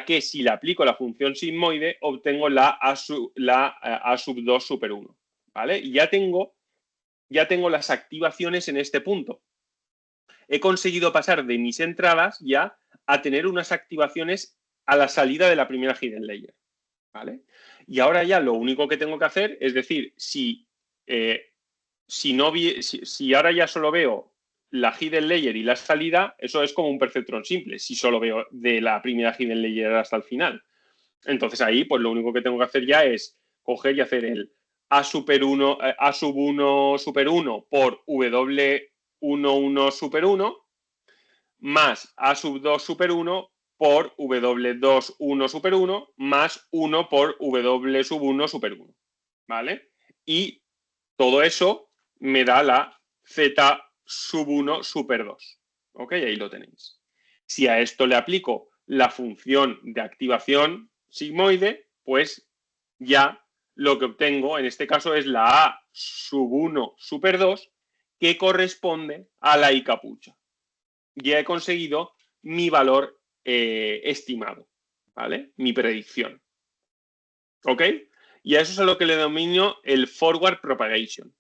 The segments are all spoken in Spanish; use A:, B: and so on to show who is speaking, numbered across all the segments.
A: que si le aplico la función sigmoide, obtengo la A sub 2 super 1, ¿vale? Y ya tengo las activaciones en este punto. He conseguido pasar de mis entradas ya a tener unas activaciones a la salida de la primera hidden layer, ¿vale? Y ahora ya lo único que tengo que hacer es decir, si ahora ya solo veo la hidden layer y la salida, eso es como un perceptrón simple, si solo veo de la primera hidden layer hasta el final. Entonces ahí, pues lo único que tengo que hacer ya es coger y hacer el A sub 1 super 1 por W11 super 1 más A sub 2 super 1 por W21 super 1 más 1 por W sub 1 super 1, ¿vale? Y todo eso me da la Z sub 1 super 2, ¿ok? Ahí lo tenéis. Si a esto le aplico la función de activación sigmoide, pues ya lo que obtengo en este caso es la A sub 1 super 2 que corresponde a la I capucha. Ya he conseguido mi valor estimado, ¿vale? Mi predicción. ¿Ok? Y a eso es a lo que le denomino el forward propagation.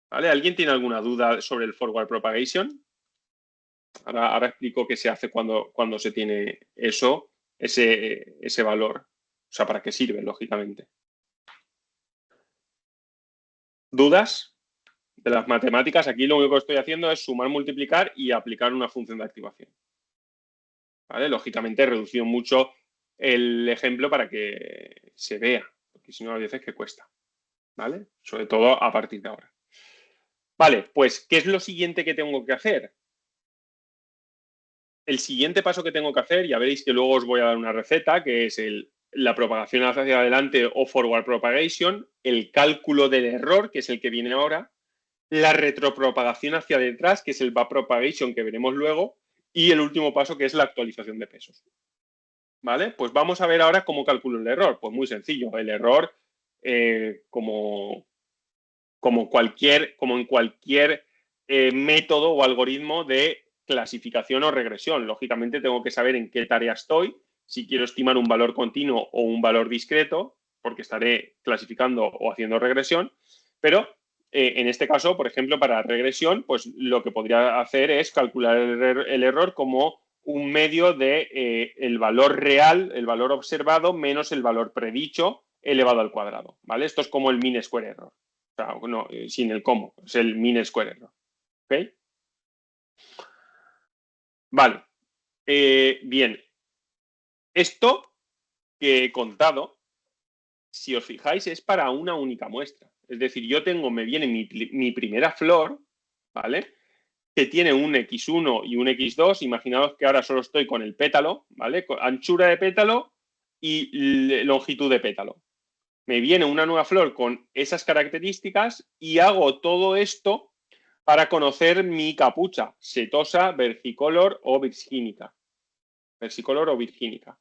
A: ¿Vale? ¿Alguien tiene alguna duda sobre el forward propagation? Ahora explico qué se hace cuando se tiene ese valor. O sea, para qué sirve, lógicamente. ¿Dudas de las matemáticas? Aquí lo único que estoy haciendo es sumar, multiplicar y aplicar una función de activación. ¿Vale? Lógicamente he reducido mucho el ejemplo para que se vea, porque si no a veces que cuesta. ¿Vale? Sobre todo a partir de ahora. Vale, pues, ¿qué es lo siguiente que tengo que hacer? El siguiente paso que tengo que hacer, ya veréis que luego os voy a dar una receta, que es la propagación hacia adelante o forward propagation, el cálculo del error, que es el que viene ahora, la retropropagación hacia detrás, que es el backpropagation que veremos luego, y el último paso, que es la actualización de pesos. ¿Vale? Pues vamos a ver ahora cómo calculo el error. Pues muy sencillo, el error, como en cualquier método o algoritmo de clasificación o regresión. Lógicamente tengo que saber en qué tarea estoy, si quiero estimar un valor continuo o un valor discreto, porque estaré clasificando o haciendo regresión, pero en este caso, por ejemplo, para regresión, pues lo que podría hacer es calcular el error como un medio de el valor real, el valor observado, menos el valor predicho elevado al cuadrado, ¿vale? Esto es como el mean square error. O sea, no, sin el cómo, es el mean square error. ¿Ok? Vale. Bien. Esto que he contado, si os fijáis, es para una única muestra. Es decir, me viene mi primera flor, ¿vale? Que tiene un X1 y un X2. Imaginaos que ahora solo estoy con el pétalo, ¿vale? Anchura de pétalo y longitud de pétalo. Me viene una nueva flor con esas características y hago todo esto para conocer mi capucha, setosa, versicolor o virgínica. Versicolor o virgínica.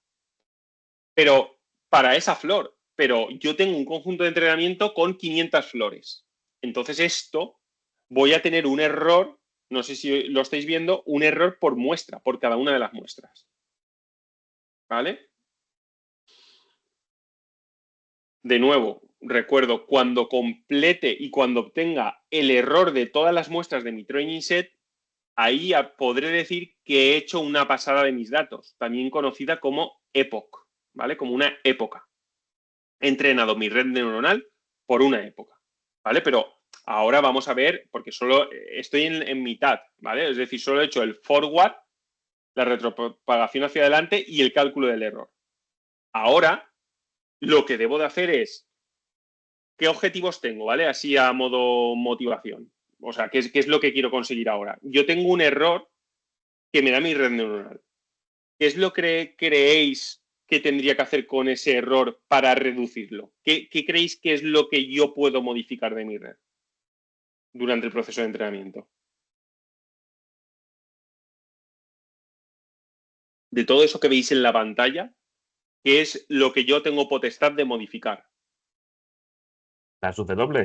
A: Pero para esa flor. Pero yo tengo un conjunto de entrenamiento con 500 flores. Entonces esto voy a tener un error, no sé si lo estáis viendo, un error por muestra, por cada una de las muestras. ¿Vale? De nuevo, recuerdo, cuando complete y cuando obtenga el error de todas las muestras de mi training set, ahí podré decir que he hecho una pasada de mis datos, también conocida como epoch, ¿vale? Como una época. He entrenado mi red neuronal por una época, ¿vale? Pero ahora vamos a ver, porque solo estoy en mitad, ¿vale? Es decir, solo he hecho el forward, la retropropagación hacia adelante y el cálculo del error. Ahora, lo que debo de hacer es, ¿qué objetivos tengo, ¿vale? Así a modo motivación. O sea, ¿qué es lo que quiero conseguir ahora? Yo tengo un error que me da mi red neuronal. ¿Qué es lo que creéis que tendría que hacer con ese error para reducirlo? ¿Qué creéis que es lo que yo puedo modificar de mi red durante el proceso de entrenamiento? De todo eso que veis en la pantalla, ¿qué es lo que yo tengo potestad de modificar?
B: Las W.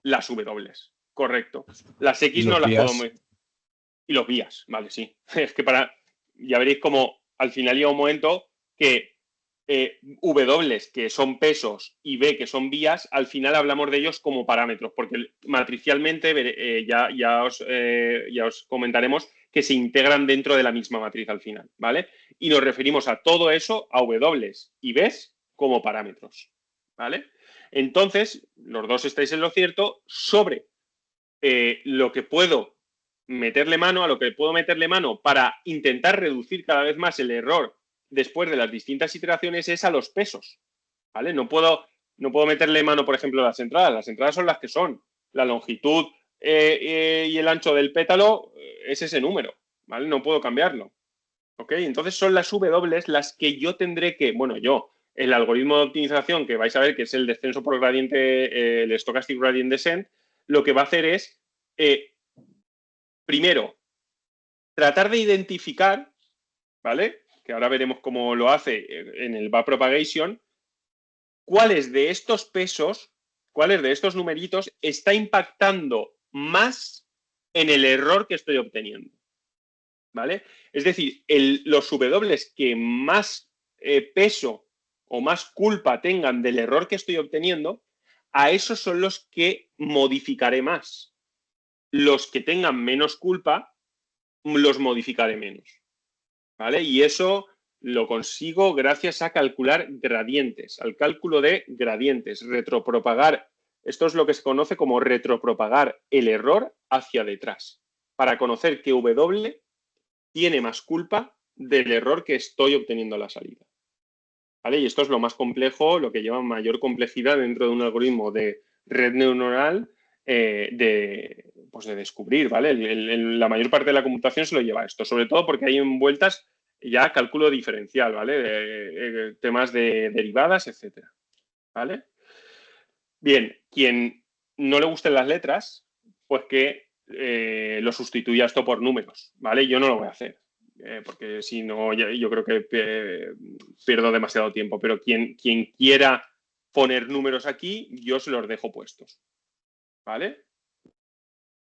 A: Las W, correcto. Las X no las puedo modificar. Y los vías, vale, sí. Es que ya veréis como al final llega un momento que W, que son pesos, y B, que son vías, al final hablamos de ellos como parámetros, porque matricialmente ya os comentaremos que se integran dentro de la misma matriz al final, ¿vale? Y nos referimos a todo eso, a W y Bs, como parámetros, ¿vale? Entonces, los dos estáis en lo cierto sobre lo que puedo meterle mano, a lo que puedo meterle mano para intentar reducir cada vez más el error después de las distintas iteraciones es a los pesos, ¿vale? No puedo meterle mano, por ejemplo, a las entradas son las que son, la longitud y el ancho del pétalo es ese número, ¿vale? No puedo cambiarlo, ¿ok? Entonces son las W las que yo tendré que, bueno, el algoritmo de optimización que vais a ver que es el descenso por gradiente, el Stochastic Gradient Descent, lo que va a hacer es, primero, tratar de identificar, ¿vale? Que ahora veremos cómo lo hace en el backpropagation, cuáles de estos pesos, cuáles de estos numeritos está impactando más en el error que estoy obteniendo, ¿vale? Es decir, los W que más peso o más culpa tengan del error que estoy obteniendo, a esos son los que modificaré más. Los que tengan menos culpa, los modificaré menos, ¿vale? Y eso lo consigo gracias a calcular gradientes, al cálculo de gradientes, retropropagar. Esto es lo que se conoce como retropropagar el error hacia detrás, para conocer que W tiene más culpa del error que estoy obteniendo a la salida, ¿vale? Y esto es lo más complejo, lo que lleva mayor complejidad dentro de un algoritmo de red neuronal de descubrir, ¿vale? La mayor parte de la computación se lo lleva esto, sobre todo porque hay envueltas ya cálculo diferencial, ¿vale? Temas de derivadas, etcétera, ¿vale? Bien, quien no le gusten las letras, pues que lo sustituya esto por números, ¿vale? Yo no lo voy a hacer, porque si no, yo creo que pierdo demasiado tiempo, pero quien quiera poner números aquí, yo se los dejo puestos, ¿vale?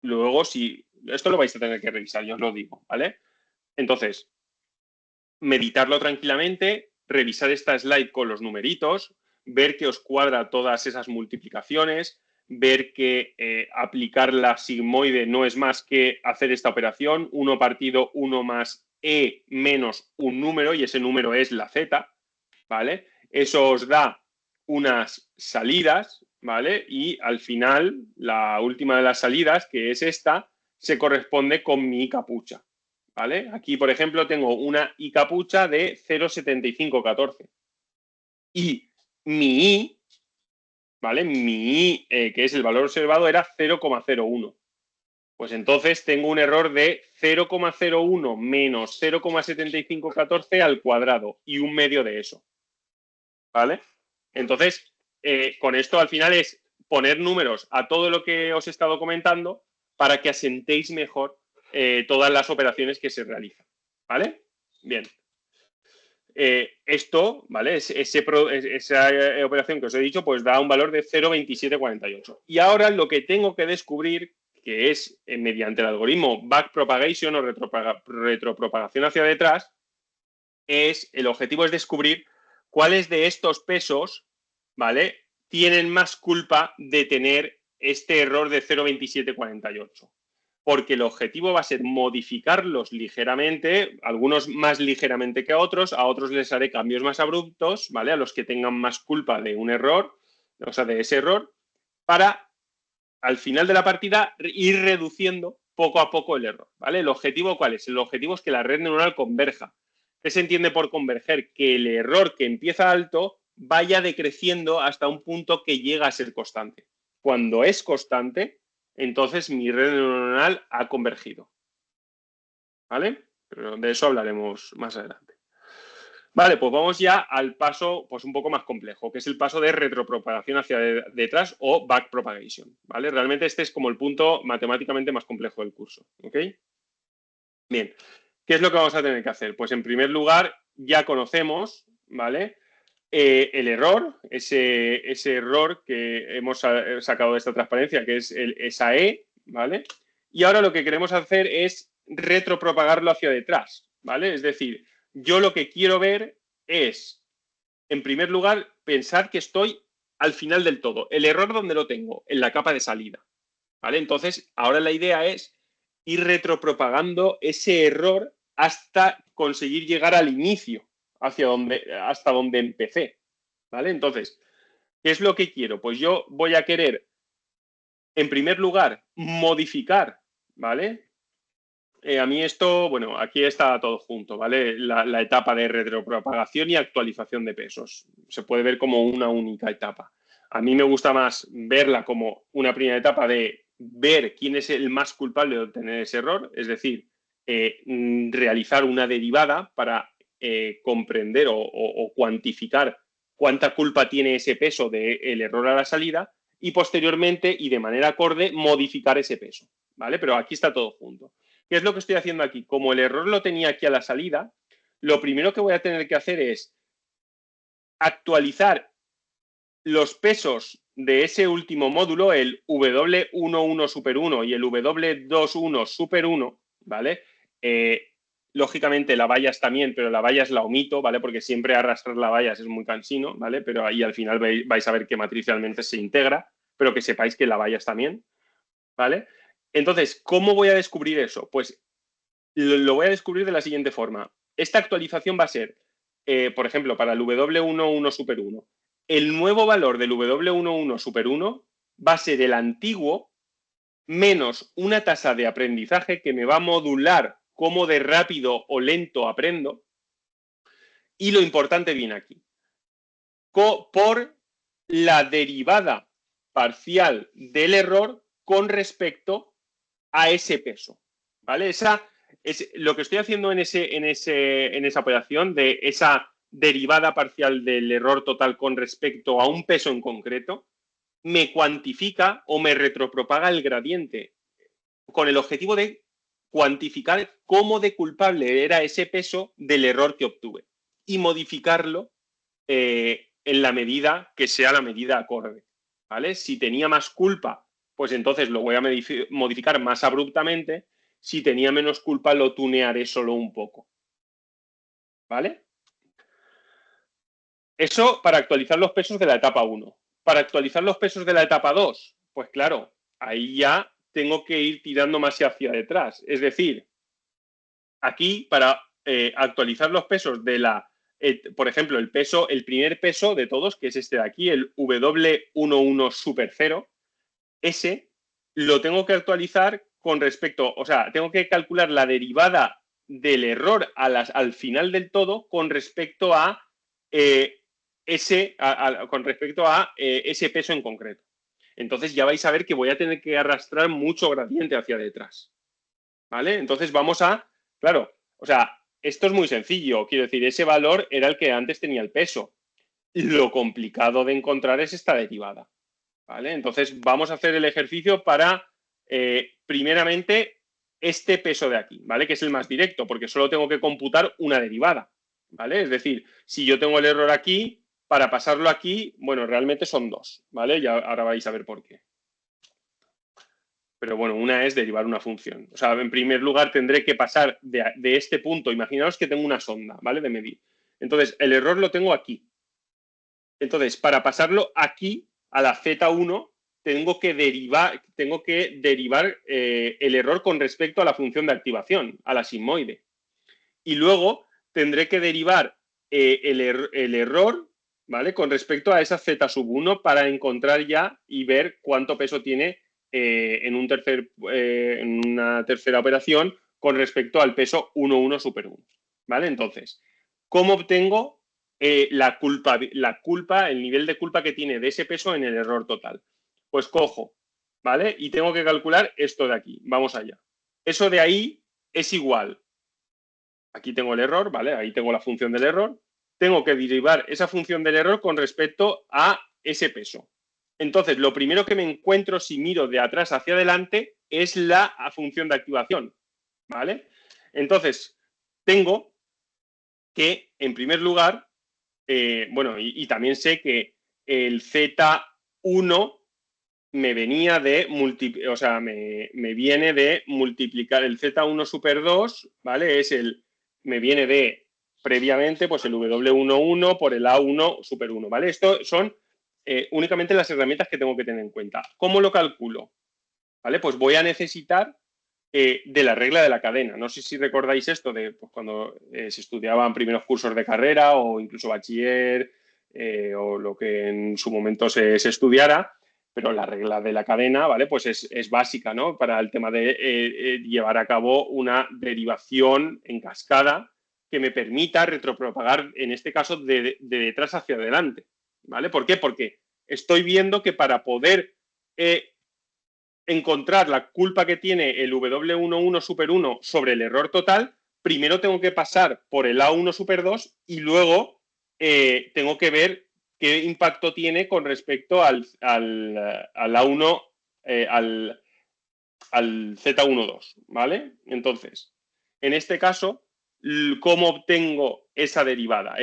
A: Luego, si esto lo vais a tener que revisar, yo os lo digo, ¿vale? Entonces, meditarlo tranquilamente, revisar esta slide con los numeritos, ver que os cuadra todas esas multiplicaciones, ver que aplicar la sigmoide no es más que hacer esta operación, 1 partido 1 más e menos un número, y ese número es la z, ¿vale? Eso os da unas salidas, ¿vale? Y al final, la última de las salidas, que es esta, se corresponde con mi capucha, ¿vale? Aquí, por ejemplo, tengo una I capucha de 0,7514. Y mi I, ¿vale? Mi I, que es el valor observado, era 0,01. Pues entonces tengo un error de 0,01 menos 0,7514 al cuadrado y un medio de eso, ¿vale? Entonces, con esto al final es poner números a todo lo que os he estado comentando para que asentéis mejor todas las operaciones que se realizan, ¿vale? Bien. Esto, ¿vale? Esa operación que os he dicho, pues da un valor de 0,2748. Y ahora lo que tengo que descubrir, que es mediante el algoritmo backpropagation o retropropagación hacia detrás, el objetivo es descubrir cuáles de estos pesos, ¿vale?, tienen más culpa de tener este error de 0,2748. Porque el objetivo va a ser modificarlos ligeramente, algunos más ligeramente que a otros les haré cambios más abruptos, ¿vale? A los que tengan más culpa de un error, o sea, de ese error, para al final de la partida ir reduciendo poco a poco el error, ¿vale? ¿El objetivo cuál es? El objetivo es que la red neuronal converja. ¿Qué se entiende por converger? Que el error que empieza alto vaya decreciendo hasta un punto que llega a ser constante. Cuando es constante, entonces mi red neuronal ha convergido, ¿vale? Pero de eso hablaremos más adelante. Vale, pues vamos ya al paso pues un poco más complejo, que es el paso de retropropagación hacia detrás o backpropagation, ¿vale? Realmente este es como el punto matemáticamente más complejo del curso, ¿ok? Bien, ¿qué es lo que vamos a tener que hacer? Pues en primer lugar ya conocemos, ¿vale?, el error, ese error que hemos sacado de esta transparencia, que es esa E, ¿vale? Y ahora lo que queremos hacer es retropropagarlo hacia detrás, ¿vale? Es decir, yo lo que quiero ver es en primer lugar, pensar que estoy al final del todo. El error, ¿dónde lo tengo? En la capa de salida. ¿Vale? Entonces, ahora la idea es ir retropropagando ese error hasta conseguir llegar al inicio, hasta donde empecé. ¿Vale? Entonces, ¿qué es lo que quiero? Pues yo voy a querer, en primer lugar, modificar, ¿vale? A mí esto, bueno, aquí está todo junto, ¿vale? La etapa de retropropagación y actualización de pesos. Se puede ver como una única etapa. A mí me gusta más verla como una primera etapa de ver quién es el más culpable de obtener ese error, es decir, realizar una derivada para comprender o cuantificar cuánta culpa tiene ese peso del error a la salida y posteriormente y de manera acorde modificar ese peso, ¿vale? Pero aquí está todo junto. ¿Qué es lo que estoy haciendo aquí? Como el error lo tenía aquí a la salida, lo primero que voy a tener que hacer es actualizar los pesos de ese último módulo, el W11 super 1 y el W21 super 1, ¿vale? Lógicamente la vallas también, pero la vallas la omito, ¿vale? Porque siempre arrastrar la vallas es muy cansino, ¿vale? Pero ahí al final vais a ver que matricialmente se integra, pero que sepáis que la vallas también, ¿vale? Entonces, ¿cómo voy a descubrir eso? Pues lo voy a descubrir de la siguiente forma. Esta actualización va a ser, por ejemplo, para el W11 Super 1. El nuevo valor del W11 Super 1 va a ser el antiguo menos una tasa de aprendizaje que me va a modular cómo de rápido o lento aprendo. Y lo importante viene aquí. Por la derivada parcial del error con respecto a ese peso. ¿Vale? Esa es lo que estoy haciendo en esa operación de esa derivada parcial del error total con respecto a un peso en concreto, me cuantifica o me retropropaga el gradiente con el objetivo de cuantificar cómo de culpable era ese peso del error que obtuve y modificarlo en la medida que sea la medida acorde. ¿Vale? Si tenía más culpa, pues entonces lo voy a modificar más abruptamente. Si tenía menos culpa, lo tunearé solo un poco. ¿Vale? Eso para actualizar los pesos de la etapa 1. Para actualizar los pesos de la etapa 2, pues claro, ahí ya tengo que ir tirando más hacia detrás. Es decir, aquí para actualizar los pesos de la, por ejemplo, el primer peso de todos, que es este de aquí, el W11 Super 0, ese lo tengo que actualizar con respecto, o sea, tengo que calcular la derivada del error al final del todo con respecto a ese peso en concreto. Entonces ya vais a ver que voy a tener que arrastrar mucho gradiente hacia detrás. ¿Vale? Entonces vamos a, claro, o sea, esto es muy sencillo. Quiero decir, ese valor era el que antes tenía el peso. Lo complicado de encontrar es esta derivada. ¿Vale? Entonces vamos a hacer el ejercicio para, primeramente, este peso de aquí, ¿vale? Que es el más directo, porque solo tengo que computar una derivada, ¿vale? Es decir, si yo tengo el error aquí, para pasarlo aquí, bueno, realmente son dos, ¿vale? Ya ahora vais a ver por qué. Pero bueno, una es derivar una función. O sea, en primer lugar tendré que pasar de este punto. Imaginaos que tengo una sonda, ¿vale? De medir. Entonces, el error lo tengo aquí. Entonces, para pasarlo aquí, a la Z1, tengo que derivar el error con respecto a la función de activación, a la sigmoide. Y luego tendré que derivar el error, ¿vale? Con respecto a esa Z1 para encontrar ya y ver cuánto peso tiene en una tercera operación con respecto al peso 1,1 super 1. ¿Vale? Entonces, ¿cómo obtengo la culpa, el nivel de culpa que tiene de ese peso en el error total? Pues cojo, ¿vale? Y tengo que calcular esto de aquí. Vamos allá. Eso de ahí es igual. Aquí tengo el error, ¿vale? Ahí tengo la función del error. Tengo que derivar esa función del error con respecto a ese peso. Entonces, lo primero que me encuentro si miro de atrás hacia adelante es la función de activación, ¿vale? Entonces, tengo que, en primer lugar, bueno, y también sé que el Z1 me venía de me viene de multiplicar el Z1 super 2, ¿vale? Me viene de previamente pues el W11 por el A1 super 1, ¿vale? Esto son únicamente las herramientas que tengo que tener en cuenta. ¿Cómo lo calculo? ¿Vale? Pues voy a necesitar de la regla de la cadena. No sé si recordáis esto de pues, cuando se estudiaban primeros cursos de carrera o incluso bachiller o lo que en su momento se estudiara, pero la regla de la cadena, ¿vale? Pues es básica, ¿no? Para el tema de llevar a cabo una derivación en cascada que me permita retropropagar, en este caso, de detrás hacia adelante, ¿vale? ¿Por qué? Porque estoy viendo que para poder encontrar la culpa que tiene el W11 super 1 sobre el error total, primero tengo que pasar por el A1 super 2 y luego tengo que ver qué impacto tiene con respecto al A1, al Z12, ¿vale? Entonces, en este caso, ¿cómo obtengo esa derivada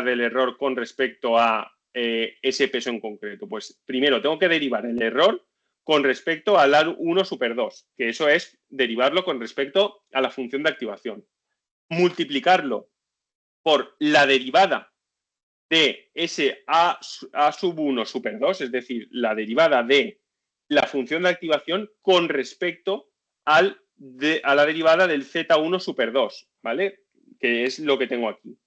A: del error con respecto a ese peso en concreto? Pues primero tengo que derivar el error con respecto al A1 super 2, que eso es derivarlo con respecto a la función de activación. Multiplicarlo por la derivada de ese A sub 1 super 2, es decir, la derivada de la función de activación con respecto a la derivada del Z1 super 2, ¿vale? Que es lo que tengo aquí.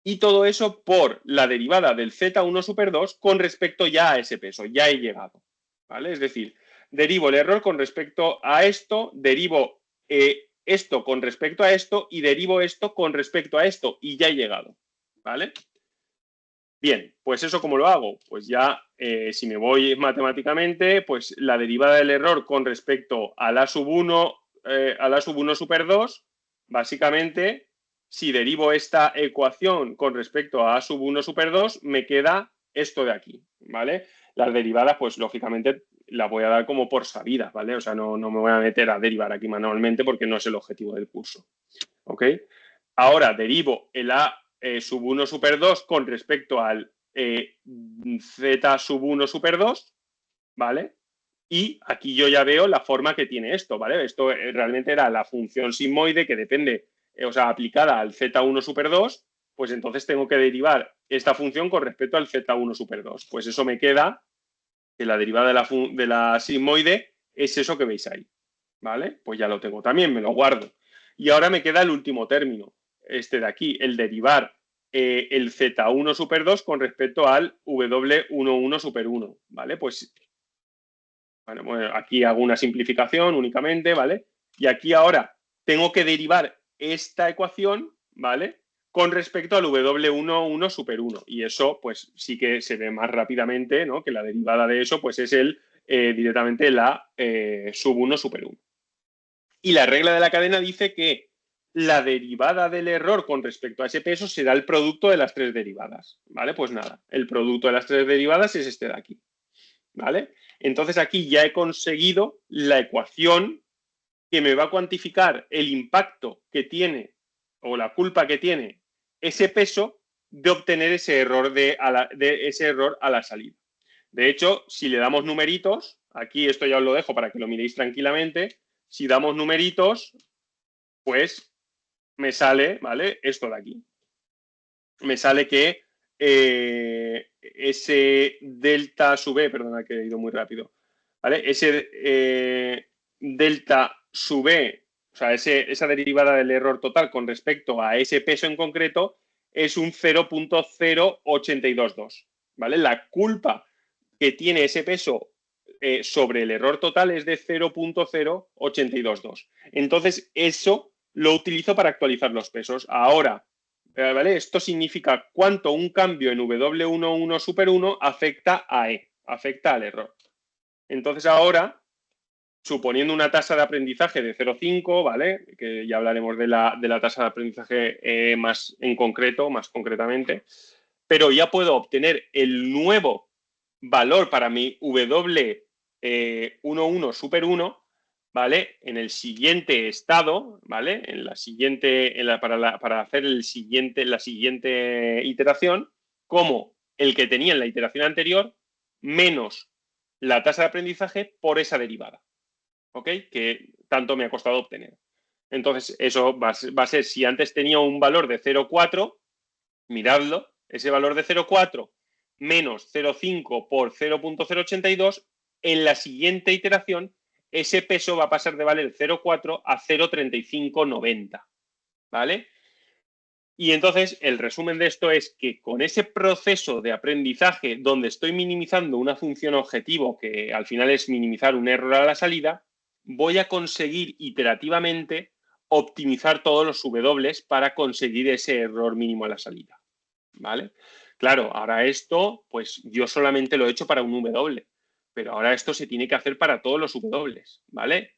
A: Y todo eso por la derivada del Z1 super 2 con respecto ya a ese peso, ya he llegado, ¿vale? Es decir, derivo el error con respecto a esto, derivo esto con respecto a esto y derivo esto con respecto a esto y ya he llegado, ¿vale? Bien, pues eso ¿cómo lo hago? Pues ya, si me voy matemáticamente, pues la derivada del error con respecto al A sub 1, al A sub 1 super 2, básicamente, si derivo esta ecuación con respecto a A sub 1 super 2, me queda esto de aquí, ¿vale? Las derivadas, pues lógicamente, las voy a dar como por sabidas, ¿vale? O sea, no me voy a meter a derivar aquí manualmente porque no es el objetivo del curso, ¿ok? Ahora derivo el A sub 1 super 2 con respecto al Z sub 1 super 2, ¿vale? Y aquí yo ya veo la forma que tiene esto, ¿vale? Esto realmente era la función sigmoide que depende, o sea, aplicada al Z1 super 2, pues entonces tengo que derivar esta función con respecto al Z1 super 2. Pues eso me queda que la derivada de la sigmoide es eso que veis ahí, ¿vale? Pues ya lo tengo también, me lo guardo. Y ahora me queda el último término, este de aquí, el derivar el Z1 super 2 con respecto al W11 super 1, ¿vale? Pues, bueno, aquí hago una simplificación únicamente, ¿vale? Y aquí ahora tengo que derivar esta ecuación, ¿vale? Con respecto al W11 super 1. Y eso, pues, sí que se ve más rápidamente, ¿no? Que la derivada de eso, pues, es directamente la sub 1 super 1. Y la regla de la cadena dice que la derivada del error con respecto a ese peso será el producto de las tres derivadas, ¿vale? Pues nada, el producto de las tres derivadas es este de aquí, ¿vale? Entonces aquí ya he conseguido la ecuación que me va a cuantificar el impacto que tiene o la culpa que tiene ese peso de obtener ese error, ese error a la salida. De hecho, si le damos numeritos, aquí esto ya os lo dejo para que lo miréis tranquilamente, si damos numeritos, pues me sale, ¿vale? Esto de aquí. Me sale que ese delta sub E, perdona que he ido muy rápido, ¿vale? Ese delta sub E, o sea, esa derivada del error total con respecto a ese peso en concreto es un 0.0822, ¿vale? La culpa que tiene ese peso sobre el error total es de 0.0822. Entonces, eso lo utilizo para actualizar los pesos. Ahora, ¿vale? Esto significa cuánto un cambio en W11 super 1 afecta a E, afecta al error. Entonces, ahora, suponiendo una tasa de aprendizaje de 0,5, ¿vale? Que ya hablaremos de la tasa de aprendizaje más en concreto, más concretamente, pero ya puedo obtener el nuevo valor para mi W11 super 1, ¿vale? En el siguiente estado, ¿vale? Para hacer la siguiente iteración, como el que tenía en la iteración anterior, menos la tasa de aprendizaje por esa derivada, ¿ok? Que tanto me ha costado obtener. Entonces, eso va a ser, si antes tenía un valor de 0,4, miradlo, ese valor de 0,4 menos 0,5 por 0,082, en la siguiente iteración, ese peso va a pasar de valer 0,4 a 0,3590, ¿vale? Y entonces, el resumen de esto es que con ese proceso de aprendizaje donde estoy minimizando una función objetivo, que al final es minimizar un error a la salida, voy a conseguir iterativamente optimizar todos los W para conseguir ese error mínimo a la salida, ¿vale? Claro, ahora esto, pues yo solamente lo he hecho para un W, pero ahora esto se tiene que hacer para todos los W, ¿vale?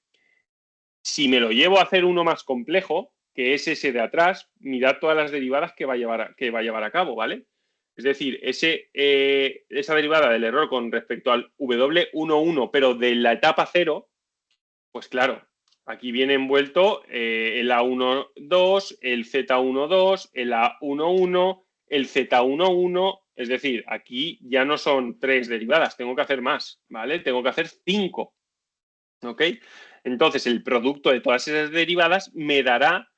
A: Si me lo llevo a hacer uno más complejo, que es ese de atrás, mirad todas las derivadas que va a llevar a cabo, ¿vale? Es decir, esa derivada del error con respecto al W11, pero de la etapa 0, pues claro, aquí viene envuelto el A12, el Z12, el A11, el Z11, es decir, aquí ya no son 3 derivadas, tengo que hacer más, ¿vale? Tengo que hacer 5, ¿ok? Entonces, el producto de todas esas derivadas me dará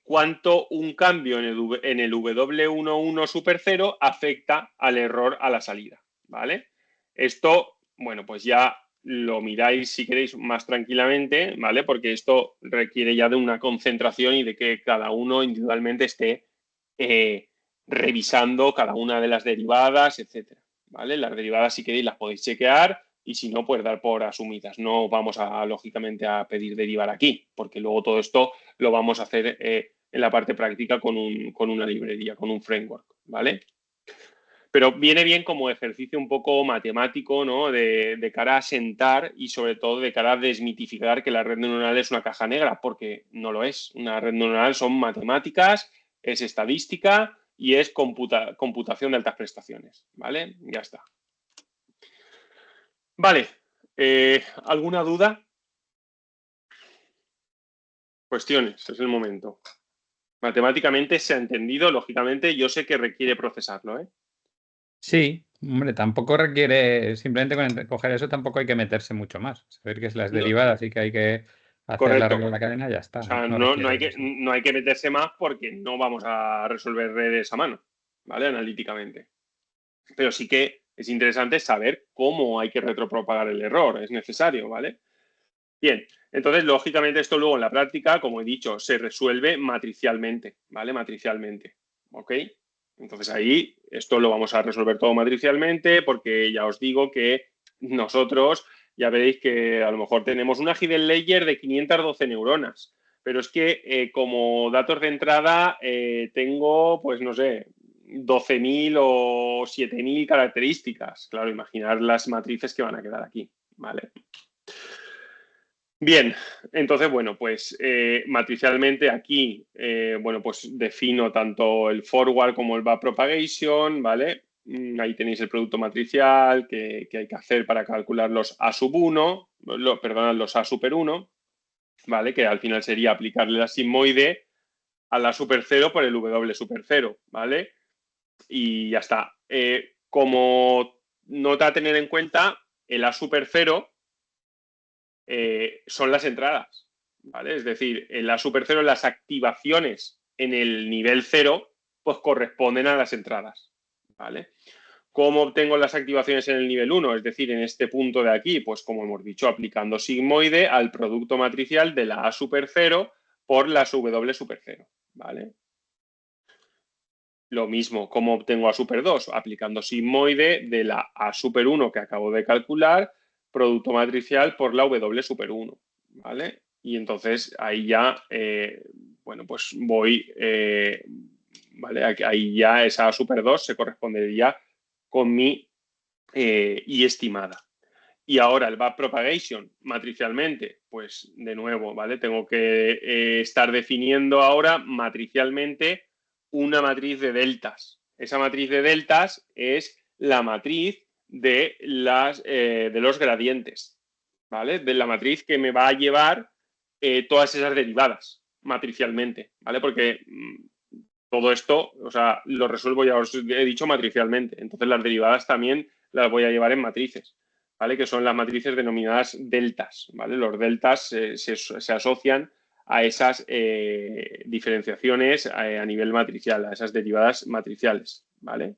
A: cuánto un cambio en el W11 super 0 afecta al error a la salida, ¿vale? Esto, bueno, pues ya lo miráis si queréis más tranquilamente, ¿vale? Porque esto requiere ya de una concentración y de que cada uno individualmente esté revisando cada una de las derivadas, etcétera, ¿vale? Las derivadas, si queréis, las podéis chequear y si no, pues dar por asumidas. No vamos lógicamente, a pedir derivar aquí, porque luego todo esto lo vamos a hacer en la parte práctica con una librería, con un framework, ¿vale? Pero viene bien como ejercicio un poco matemático, ¿no? De cara a sentar y sobre todo de cara a desmitificar que la red neuronal es una caja negra, porque no lo es. Una red neuronal son matemáticas, es estadística y es computación de altas prestaciones, ¿vale? Ya está. Vale, ¿alguna duda? Cuestiones, es el momento. Matemáticamente se ha entendido, lógicamente, yo sé que requiere procesarlo, ¿eh?
C: Sí, hombre, tampoco requiere, simplemente con coger eso tampoco hay que meterse mucho más. Saber que es las derivadas y que hay que hacer la regla de la cadena, ya está.
A: O sea,
C: no
A: no hay que meterse más porque no vamos a resolver redes a mano, ¿vale? Analíticamente. Pero sí que es interesante saber cómo hay que retropropagar el error, es necesario, ¿vale? Bien, entonces, lógicamente, esto luego en la práctica, como he dicho, se resuelve matricialmente, ¿vale? Matricialmente, ¿ok? Entonces ahí esto lo vamos a resolver todo matricialmente porque ya os digo que nosotros, ya veréis que a lo mejor tenemos una hidden layer de 512 neuronas, pero es que como datos de entrada tengo, pues no sé, 12.000 o 7.000 características. Claro, imaginar las matrices que van a quedar aquí, ¿vale? Bien, entonces, bueno, pues matricialmente aquí, bueno, pues defino tanto el forward como el backpropagation, ¿vale? Ahí tenéis el producto matricial que hay que hacer para calcular los A sub 1, perdón, los A super 1, ¿vale? Que al final sería aplicarle la sigmoide a la super 0 por el W super 0, ¿vale? Y ya está. Como nota a tener en cuenta, el A super 0 son las entradas, ¿vale? Es decir, en la super 0 las activaciones en el nivel 0 pues corresponden a las entradas, ¿vale? ¿Cómo obtengo las activaciones en el nivel 1? Es decir, en este punto de aquí, pues como hemos dicho, aplicando sigmoide al producto matricial de la A super 0 por las W super 0, ¿vale? Lo mismo, ¿cómo obtengo A super 2? Aplicando sigmoide de la A super 1 que acabo de calcular, producto matricial por la W super 1, ¿vale? Y entonces ahí ya, bueno, pues voy, ¿vale? Ahí ya esa A super 2 se correspondería con mi I estimada. Y ahora el backpropagation matricialmente, pues de nuevo, ¿vale? Tengo que estar definiendo ahora matricialmente una matriz de deltas. Esa matriz de deltas es la matriz de los gradientes, ¿vale? De la matriz que me va a llevar todas esas derivadas matricialmente, ¿vale? Porque todo esto, o sea, lo resuelvo, ya os he dicho, matricialmente. Entonces las derivadas también las voy a llevar en matrices, ¿vale? Que son las matrices denominadas deltas, ¿vale? Los deltas se asocian a esas diferenciaciones a nivel matricial, a esas derivadas matriciales, ¿vale?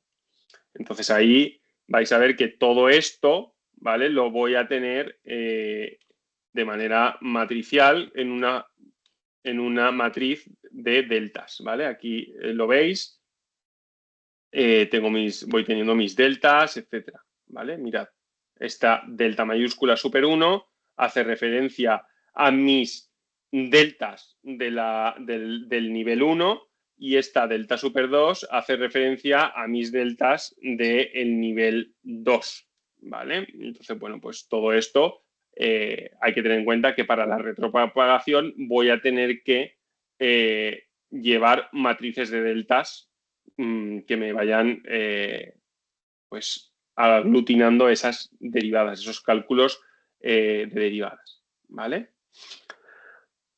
A: Entonces ahí vais a ver que todo esto, ¿vale? Lo voy a tener de manera matricial en una matriz de deltas, ¿vale? Aquí lo veis, voy teniendo mis deltas, etcétera, ¿vale? Mirad, esta delta mayúscula super 1 hace referencia a mis deltas del nivel 1 y esta delta super 2 hace referencia a mis deltas del nivel 2, ¿vale? Entonces, bueno, pues todo esto hay que tener en cuenta que para la retropropagación voy a tener que llevar matrices de deltas que me vayan pues aglutinando esas derivadas, esos cálculos de derivadas, ¿vale?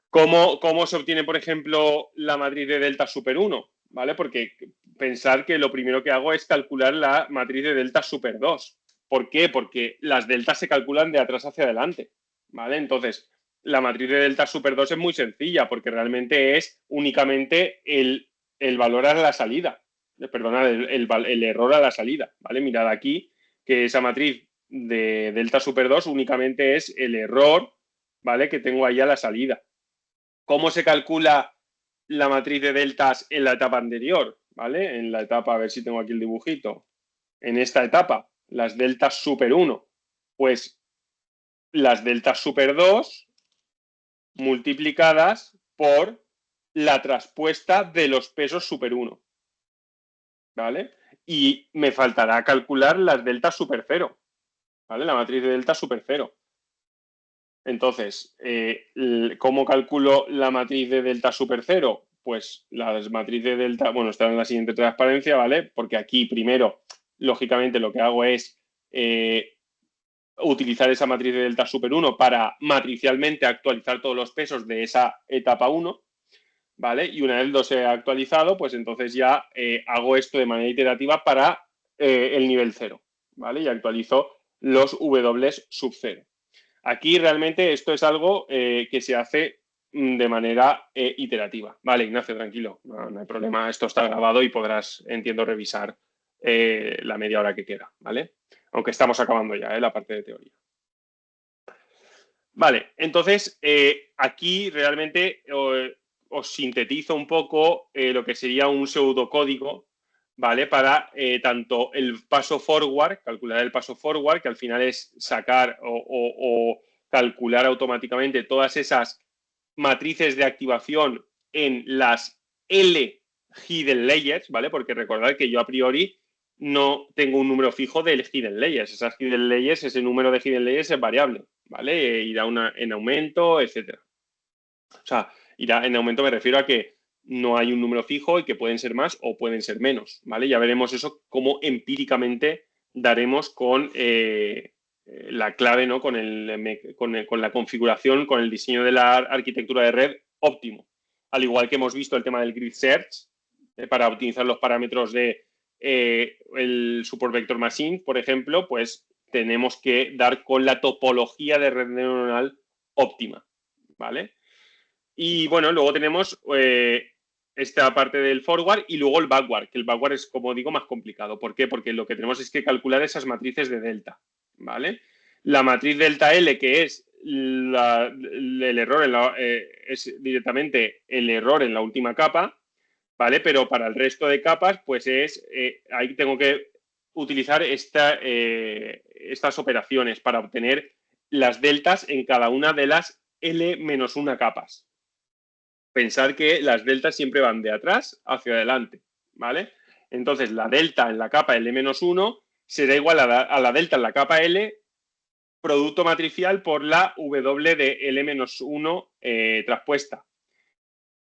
A: ¿Cómo se obtiene, por ejemplo, la matriz de delta super 1? ¿Vale? Porque pensar que lo primero que hago es calcular la matriz de delta super 2. ¿Por qué? Porque las deltas se calculan de atrás hacia adelante, ¿vale? Entonces, la matriz de delta super 2 es muy sencilla porque realmente es únicamente el valor a la salida. Perdona, el error a la salida, ¿vale? Mirad aquí que esa matriz de delta super 2 únicamente es el error, ¿vale? Que tengo ahí a la salida. ¿Cómo se calcula la matriz de deltas en la etapa anterior? ¿Vale? En la etapa, a ver si tengo aquí el dibujito. En esta etapa, las deltas super 1, pues las deltas super 2 multiplicadas por la traspuesta de los pesos super 1. ¿Vale? Y me faltará calcular las deltas super 0. ¿Vale? La matriz de delta super 0. Entonces, ¿cómo calculo la matriz de delta super 0? Pues la matriz de delta, bueno, está en la siguiente transparencia, ¿vale? Porque aquí primero, lógicamente, lo que hago es utilizar esa matriz de delta super 1 para matricialmente actualizar todos los pesos de esa etapa 1, ¿vale? Y una vez los he actualizado, pues entonces ya hago esto de manera iterativa para el nivel 0, ¿vale? Y actualizo los W sub 0. Aquí realmente esto es algo que se hace de manera iterativa. Vale, Ignacio, tranquilo, no hay problema. Esto está grabado y podrás, entiendo, revisar la media hora que queda, ¿vale? Aunque estamos acabando ya la parte de teoría. Vale, entonces aquí realmente os sintetizo un poco lo que sería un pseudocódigo, ¿vale? Para tanto el paso forward, calcular el paso forward, que al final es sacar o calcular automáticamente todas esas matrices de activación en las L hidden layers, ¿vale? Porque recordad que yo a priori no tengo un número fijo de hidden layers. Esas hidden layers, ese número de hidden layers es variable, ¿vale? Irá en aumento, etcétera. O sea, irá en aumento, me refiero a que no hay un número fijo y que pueden ser más o pueden ser menos, ¿vale? Ya veremos eso cómo empíricamente daremos con la clave, ¿no? Con la configuración, con el diseño de la arquitectura de red óptimo. Al igual que hemos visto el tema del grid search, para optimizar los parámetros de el support vector machine, por ejemplo, pues tenemos que dar con la topología de red neuronal óptima, ¿vale? Y bueno, luego tenemos esta parte del forward y luego el backward, que el backward es, como digo, más complicado. ¿Por qué? Porque lo que tenemos es que calcular esas matrices de delta, ¿vale? La matriz delta L, que es el error, es directamente el error en la última capa, ¿vale? Pero para el resto de capas, pues ahí tengo que utilizar estas operaciones para obtener las deltas en cada una de las L-1 capas. Pensar que las deltas siempre van de atrás hacia adelante, ¿vale? Entonces, la delta en la capa L-1 será igual a la delta en la capa L, producto matricial por la W de L-1 traspuesta.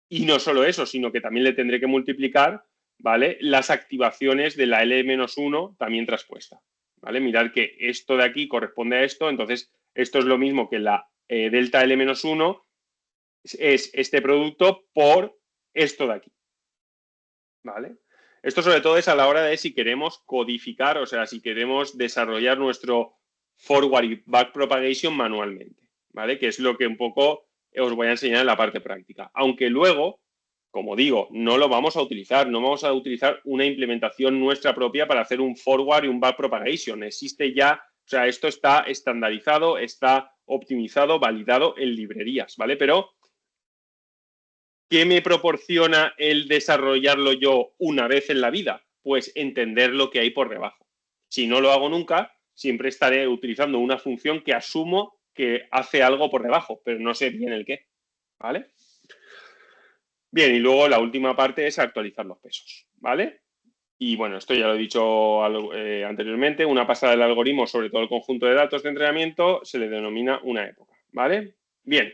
A: Y no solo eso, sino que también le tendré que multiplicar, ¿vale? Las activaciones de la L-1 también traspuesta, ¿vale? Mirad que esto de aquí corresponde a esto, entonces esto es lo mismo que la delta L-1 es este producto por esto de aquí, ¿vale? Esto sobre todo es a la hora de si queremos codificar, o sea, si queremos desarrollar nuestro forward y back propagation manualmente, ¿vale? Que es lo que un poco os voy a enseñar en la parte práctica. Aunque luego, como digo, no lo vamos a utilizar, no vamos a utilizar una implementación nuestra propia para hacer un forward y un backpropagation. Existe ya, o sea, esto está estandarizado, está optimizado, validado en librerías, ¿vale? Pero ¿qué me proporciona el desarrollarlo yo una vez en la vida? Pues entender lo que hay por debajo. Si no lo hago nunca, siempre estaré utilizando una función que asumo que hace algo por debajo, pero no sé bien el qué, ¿vale? Bien, y luego la última parte es actualizar los pesos, ¿vale? Y bueno, esto ya lo he dicho anteriormente, una pasada del algoritmo sobre todo el conjunto de datos de entrenamiento se le denomina una época, ¿vale? Bien,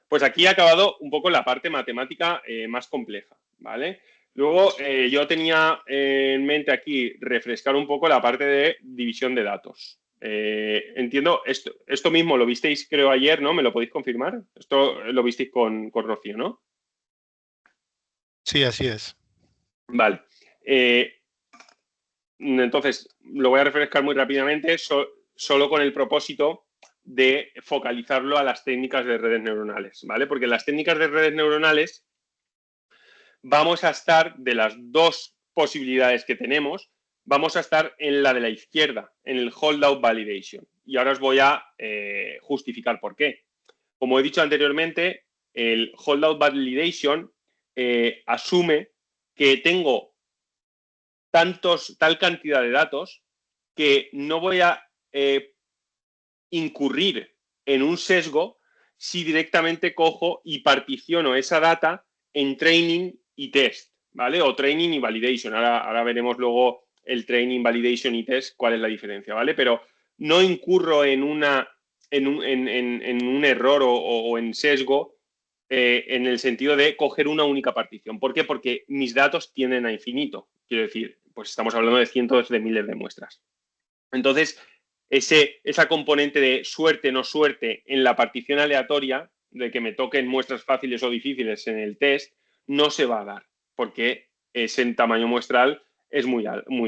A: pues aquí ha acabado un poco la parte matemática más compleja, ¿vale? Luego yo tenía en mente aquí refrescar un poco la parte de división de datos. Entiendo, esto mismo lo visteis creo ayer, ¿no? ¿Me lo podéis confirmar? Esto lo visteis con Rocío, ¿no?
D: Sí, así es.
A: Vale. Entonces, lo voy a refrescar muy rápidamente, solo con el propósito de focalizarlo a las técnicas de redes neuronales, ¿vale? Porque en las técnicas de redes neuronales vamos a estar, de las dos posibilidades que tenemos, vamos a estar en la de la izquierda, en el holdout validation. Y ahora os voy a justificar por qué. Como he dicho anteriormente, el holdout validation asume que tengo tal cantidad de datos que no voy a incurrir en un sesgo si directamente cojo y particiono esa data en training y test, ¿vale? O training y validation. Ahora veremos luego el training, validation y test, cuál es la diferencia, ¿vale? Pero no incurro en un error o en sesgo en el sentido de coger una única partición. ¿Por qué? Porque mis datos tienden a infinito. Quiero decir, pues estamos hablando de cientos de miles de muestras. Entonces, esa componente de suerte, no suerte en la partición aleatoria, de que me toquen muestras fáciles o difíciles en el test, no se va a dar, porque ese tamaño muestral es muy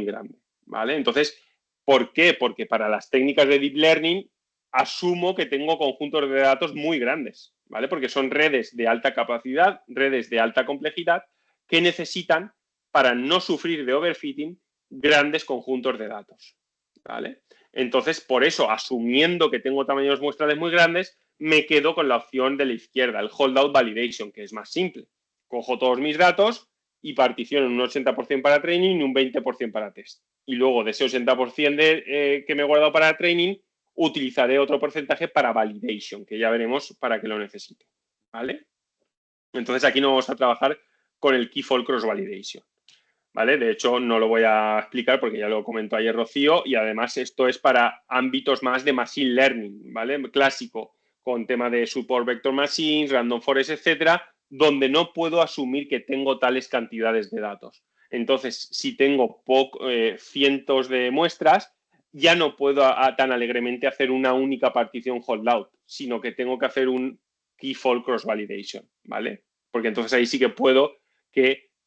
A: grande, ¿vale? Entonces, ¿por qué? Porque para las técnicas de Deep Learning asumo que tengo conjuntos de datos muy grandes, ¿vale? Porque son redes de alta capacidad, redes de alta complejidad, que necesitan, para no sufrir de overfitting, grandes conjuntos de datos, ¿vale? Entonces, por eso, asumiendo que tengo tamaños muestrales muy grandes, me quedo con la opción de la izquierda, el holdout validation, que es más simple. Cojo todos mis datos y particiono un 80% para training y un 20% para test. Y luego de ese 80% que me he guardado para training, utilizaré otro porcentaje para validation, que ya veremos para qué lo necesito, ¿vale? Entonces, aquí no vamos a trabajar con el Key-Fold Cross Validation, ¿vale? De hecho, no lo voy a explicar porque ya lo comentó ayer Rocío y además esto es para ámbitos más de Machine Learning, ¿vale? Clásico, con tema de Support Vector Machines, Random Forest, etcétera, donde no puedo asumir que tengo tales cantidades de datos. Entonces, si tengo cientos de muestras, ya no puedo tan alegremente hacer una única partición holdout, sino que tengo que hacer un Key-Fold Cross Validation, ¿vale? Porque entonces ahí sí que puedo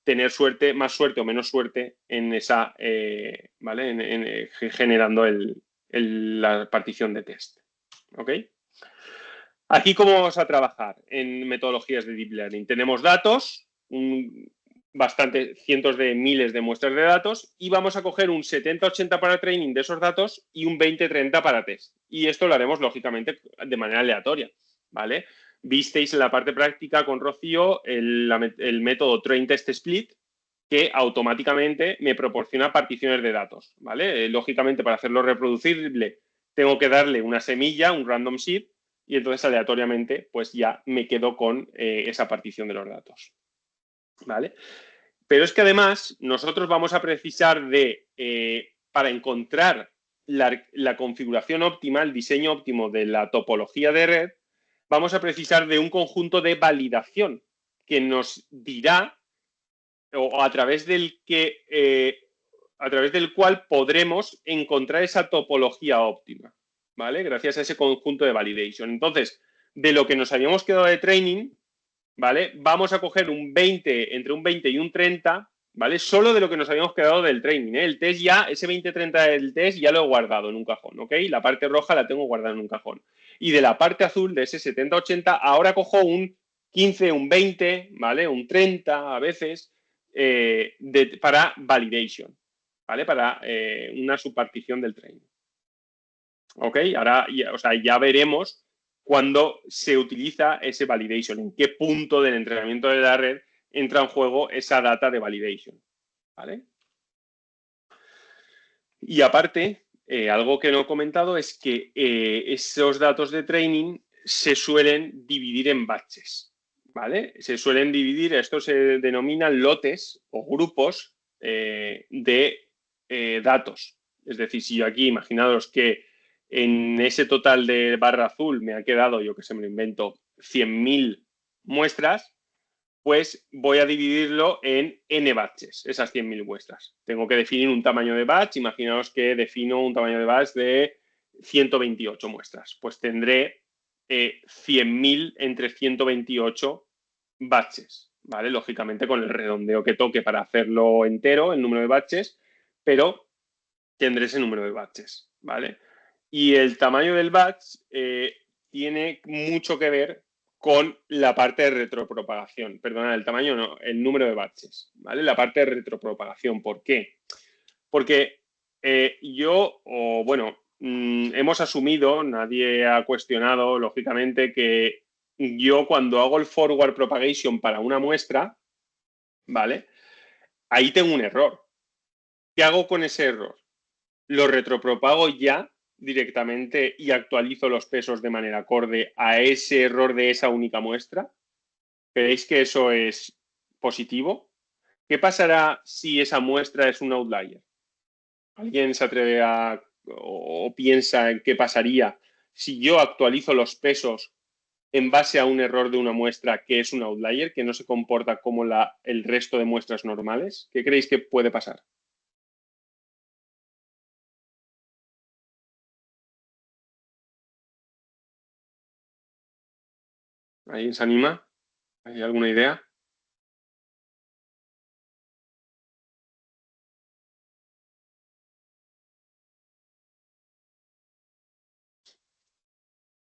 A: tener suerte, más suerte o menos suerte en esa, ¿vale? Generando la partición de test. ¿Ok? Aquí, ¿cómo vamos a trabajar en metodologías de Deep Learning? Tenemos datos, cientos de miles de muestras de datos y vamos a coger un 70-80 para training de esos datos y un 20-30 para test. Y esto lo haremos, lógicamente, de manera aleatoria, ¿vale? Visteis en la parte práctica con Rocío el método Train Test Split, que automáticamente me proporciona particiones de datos, ¿vale? Lógicamente, para hacerlo reproducible, tengo que darle una semilla, un random seed, y entonces aleatoriamente, pues ya me quedo con esa partición de los datos, ¿vale? Pero es que además nosotros vamos a precisar para encontrar la configuración óptima, el diseño óptimo de la topología de red, vamos a precisar de un conjunto de validación que nos dirá o a través del cual podremos encontrar esa topología óptima, ¿vale? Gracias a ese conjunto de validation. Entonces, de lo que nos habíamos quedado de training, ¿vale? Vamos a coger entre un 20 y un 30, ¿vale? Solo de lo que nos habíamos quedado del training, ¿eh? El test ya, ese 20-30 del test ya lo he guardado en un cajón, ¿ok? La parte roja la tengo guardada en un cajón. Y de la parte azul, de ese 70-80, ahora cojo un 15, un 20, ¿vale? Un 30 a veces para validation, ¿vale? Para una subpartición del training. ¿Ok? Ahora, o sea, ya veremos cuándo se utiliza ese validation, en qué punto del entrenamiento de la red entra en juego esa data de validation, ¿vale? Y aparte, algo que no he comentado es que esos datos de training se suelen dividir en batches, ¿vale? Se suelen dividir, esto se denominan lotes o grupos de datos. Es decir, si yo aquí, imaginaros que en ese total de barra azul me ha quedado, yo que sé, me lo invento, 100.000 muestras, pues voy a dividirlo en n batches, esas 100.000 muestras. Tengo que definir un tamaño de batch. Imaginaos que defino un tamaño de batch de 128 muestras. Pues tendré 100.000 entre 128 batches, ¿vale? Lógicamente con el redondeo que toque para hacerlo entero, el número de batches, pero tendré ese número de batches, ¿vale? Y el tamaño del batch tiene mucho que ver con la parte de retropropagación. Perdona, el tamaño no, el número de batches, ¿vale? La parte de retropropagación. ¿Por qué? Porque hemos asumido, nadie ha cuestionado, lógicamente, que yo cuando hago el forward propagation para una muestra, ¿vale? Ahí tengo un error. ¿Qué hago con ese error? Lo retropropago ya directamente y actualizo los pesos de manera acorde a ese error de esa única muestra. ¿Creéis que eso es positivo? ¿Qué pasará si esa muestra es un outlier? ¿Alguien se atreve o piensa en qué pasaría si yo actualizo los pesos en base a un error de una muestra que es un outlier, que no se comporta como el resto de muestras normales? ¿Qué creéis que puede pasar? ¿Alguien se anima? ¿Hay alguna idea?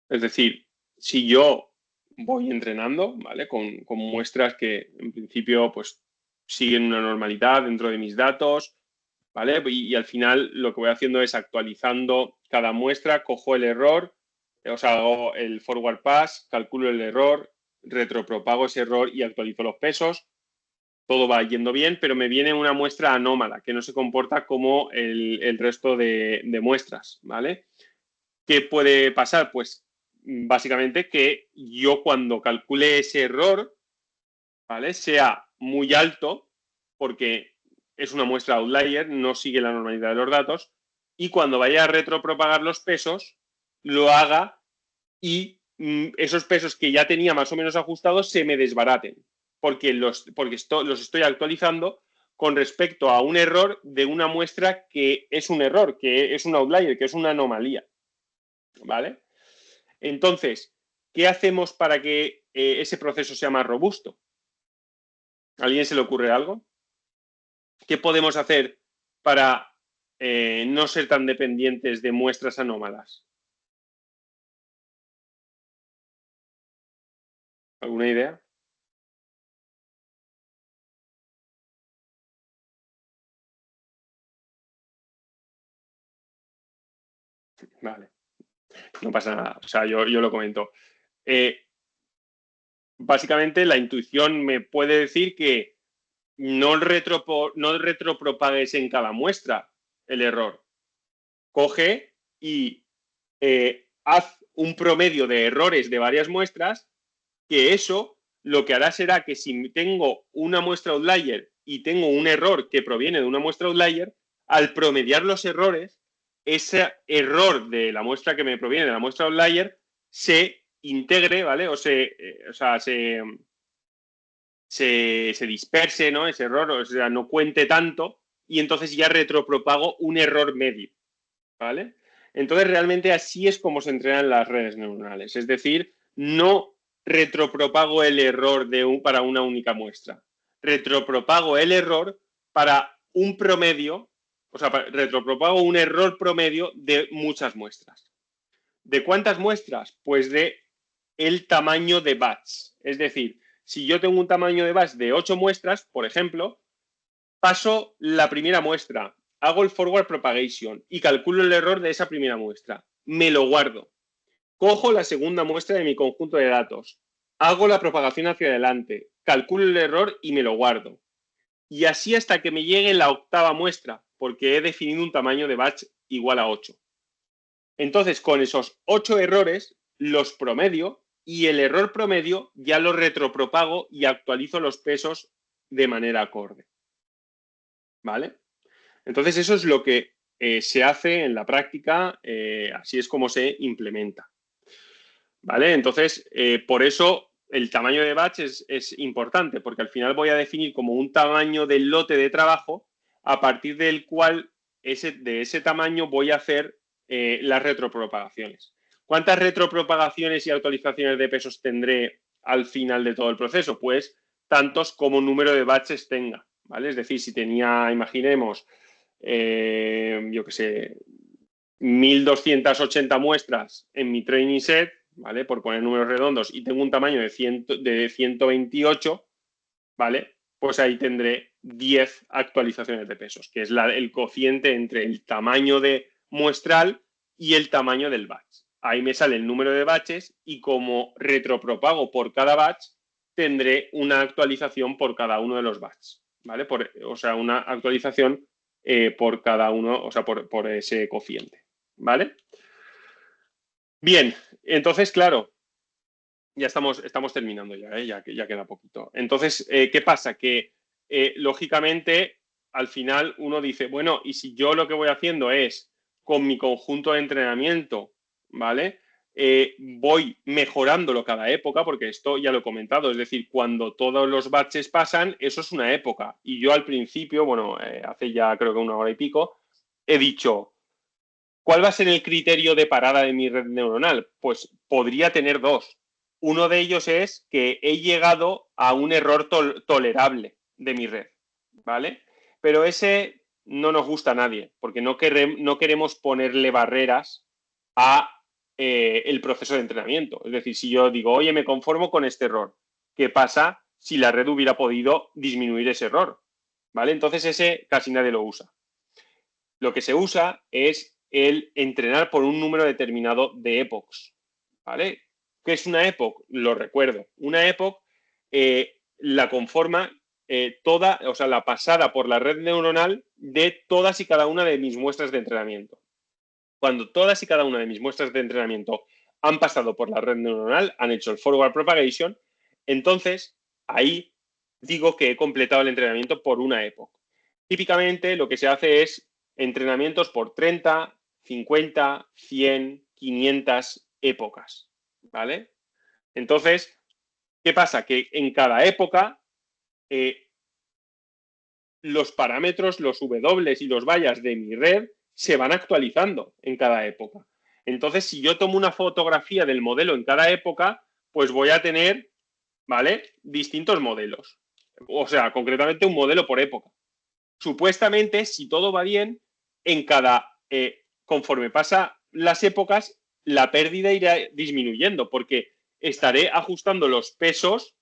A: Es decir, si yo voy entrenando, ¿vale? Con muestras que en principio pues siguen una normalidad dentro de mis datos, ¿vale? Y al final lo que voy haciendo es actualizando cada muestra, cojo el error, o sea, hago el forward pass, calculo el error, retropropago ese error y actualizo los pesos. Todo va yendo bien, pero me viene una muestra anómala que no se comporta como el resto de muestras, ¿vale? ¿Qué puede pasar? Pues básicamente que yo cuando calcule ese error, ¿vale? Sea muy alto, porque es una muestra outlier, no sigue la normalidad de los datos, y cuando vaya a retropropagar los pesos, lo haga y esos pesos que ya tenía más o menos ajustados se me desbaraten, porque los estoy actualizando con respecto a un error de una muestra que es un error, que es un outlier, que es una anomalía, ¿vale? Entonces, ¿qué hacemos para que ese proceso sea más robusto? ¿A alguien se le ocurre algo? ¿Qué podemos hacer para no ser tan dependientes de muestras anómalas? ¿Alguna idea? Vale, no pasa nada. O sea, yo lo comento. Básicamente, la intuición me puede decir que no retropropagues en cada muestra el error. Coge y haz un promedio de errores de varias muestras, que eso lo que hará será que si tengo una muestra outlier y tengo un error que proviene de una muestra outlier, al promediar los errores, ese error de la muestra que me proviene de la muestra outlier se integre, ¿vale? Se disperse, ¿no? Ese error, o sea, no cuente tanto, y entonces ya retropropago un error medio, ¿vale? Entonces, realmente así es como se entrenan las redes neuronales. Es decir, no retropropago el error para una única muestra. Retropropago el error para un promedio, o sea, retropropago un error promedio de muchas muestras. ¿De cuántas muestras? Pues de el tamaño de batch. Es decir, si yo tengo un tamaño de batch de 8 muestras, por ejemplo, paso la primera muestra, hago el forward propagation y calculo el error de esa primera muestra. Me lo guardo. Cojo la segunda muestra de mi conjunto de datos, hago la propagación hacia adelante, calculo el error y me lo guardo. Y así hasta que me llegue la octava muestra, porque he definido un tamaño de batch igual a 8. Entonces, con esos 8 errores, los promedio y el error promedio ya lo retropropago y actualizo los pesos de manera acorde. ¿Vale? Entonces, eso es lo que se hace en la práctica, así es como se implementa. ¿Vale? Entonces, por eso el tamaño de batch es importante, porque al final voy a definir como un tamaño del lote de trabajo a partir del cual de ese tamaño voy a hacer las retropropagaciones. ¿Cuántas retropropagaciones y actualizaciones de pesos tendré al final de todo el proceso? Pues tantos como número de batches tenga, ¿vale? Es decir, si tenía, imaginemos, yo qué sé, 1280 muestras en mi training set, ¿vale? Por poner números redondos, y tengo un tamaño de 128, ¿vale? Pues ahí tendré 10 actualizaciones de pesos, que es el cociente entre el tamaño de muestral y el tamaño del batch. Ahí me sale el número de batches y como retropropago por cada batch, tendré una actualización por cada uno de los batches, ¿vale? O sea, una actualización por cada uno, o sea, por ese cociente, ¿vale? Bien, entonces, claro, ya estamos terminando ya queda poquito. Entonces, ¿qué pasa? Que, lógicamente, al final uno dice, bueno, y si yo lo que voy haciendo es, con mi conjunto de entrenamiento, ¿vale? Voy mejorándolo cada época, porque esto ya lo he comentado, es decir, cuando todos los batches pasan, eso es una época. Y yo al principio, bueno, hace ya creo que 1 hora y pico, he dicho, ¿cuál va a ser el criterio de parada de mi red neuronal? Pues podría tener 2. Uno de ellos es que he llegado a un error tolerable de mi red, ¿vale? Pero ese no nos gusta a nadie, porque no queremos ponerle barreras a el proceso de entrenamiento. Es decir, si yo digo, oye, me conformo con este error, ¿qué pasa si la red hubiera podido disminuir ese error? ¿Vale? Entonces ese casi nadie lo usa. Lo que se usa es el entrenar por un número determinado de epochs, ¿vale? ¿Qué es una epoch? Lo recuerdo. Una epoch la conforma toda, o sea, la pasada por la red neuronal de todas y cada una de mis muestras de entrenamiento. Cuando todas y cada una de mis muestras de entrenamiento han pasado por la red neuronal, han hecho el forward propagation, entonces ahí digo que he completado el entrenamiento por una epoch. Típicamente lo que se hace es entrenamientos por 30, 50, 100, 500 épocas, ¿vale? Entonces, ¿qué pasa? Que en cada época los parámetros, los W y los vallas de mi red se van actualizando en cada época. Entonces, si yo tomo una fotografía del modelo en cada época, pues voy a tener, ¿vale? Distintos modelos. O sea, concretamente un modelo por época. Supuestamente, si todo va bien, en conforme pasa las épocas, la pérdida irá disminuyendo, porque estaré ajustando los pesos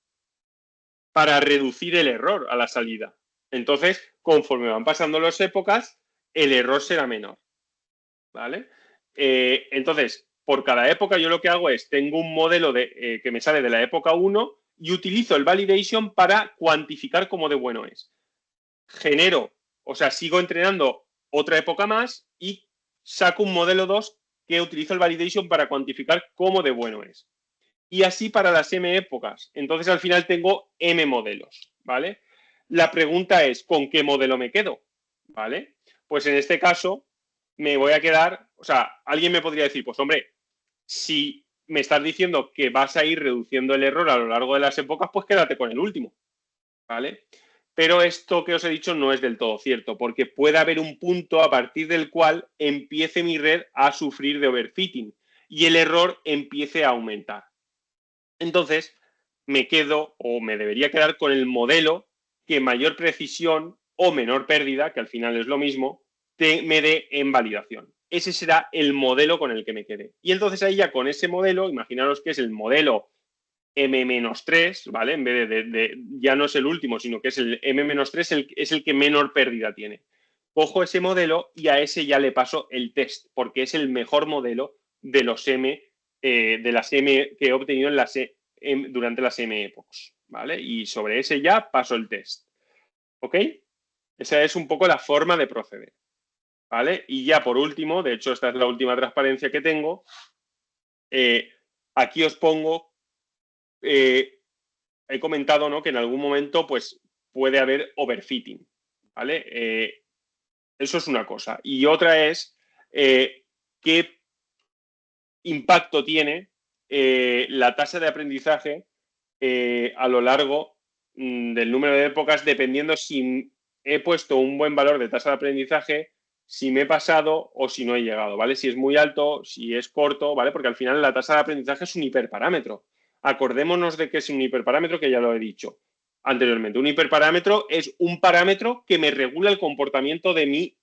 A: para reducir el error a la salida. Entonces, conforme van pasando las épocas, el error será menor, ¿vale? Entonces, por cada época yo lo que hago es, tengo un modelo que me sale de la época 1 y utilizo el validation para cuantificar cómo de bueno es. Genero, o sea, sigo entrenando otra época más y saco un modelo 2 que utilizo el validation para cuantificar cómo de bueno es. Y así para las M épocas. Entonces, al final tengo M modelos, ¿vale? La pregunta es, ¿con qué modelo me quedo? ¿Vale? Pues en este caso me voy a quedar, o sea, alguien me podría decir, pues hombre, si me estás diciendo que vas a ir reduciendo el error a lo largo de las épocas, pues quédate con el último, ¿vale? Pero esto que os he dicho no es del todo cierto, porque puede haber un punto a partir del cual empiece mi red a sufrir de overfitting y el error empiece a aumentar. Entonces, me quedo o me debería quedar con el modelo que mayor precisión o menor pérdida, que al final es lo mismo, me dé en validación. Ese será el modelo con el que me quede. Y entonces ahí ya con ese modelo, imaginaros que es el modelo M-3, ¿vale? En vez ya no es el último, sino que es el M-3, es el que menor pérdida tiene. Cojo ese modelo y a ese ya le paso el test, porque es el mejor modelo de los de las M que he obtenido durante las M-epochs, ¿vale? Y sobre ese ya paso el test. ¿Ok? Esa es un poco la forma de proceder, ¿vale? Y ya por último, de hecho esta es la última transparencia que tengo, aquí os pongo, he comentado, ¿no?, que en algún momento pues puede haber overfitting, ¿vale? Eso es una cosa. Y otra es qué impacto tiene la tasa de aprendizaje a lo largo del número de épocas, dependiendo si he puesto un buen valor de tasa de aprendizaje, si me he pasado o si no he llegado, ¿vale? Si es muy alto, si es corto, ¿vale? Porque al final la tasa de aprendizaje es un hiperparámetro. Acordémonos de que es un hiperparámetro, que ya lo he dicho anteriormente. Un hiperparámetro es un parámetro que me regula el comportamiento de mi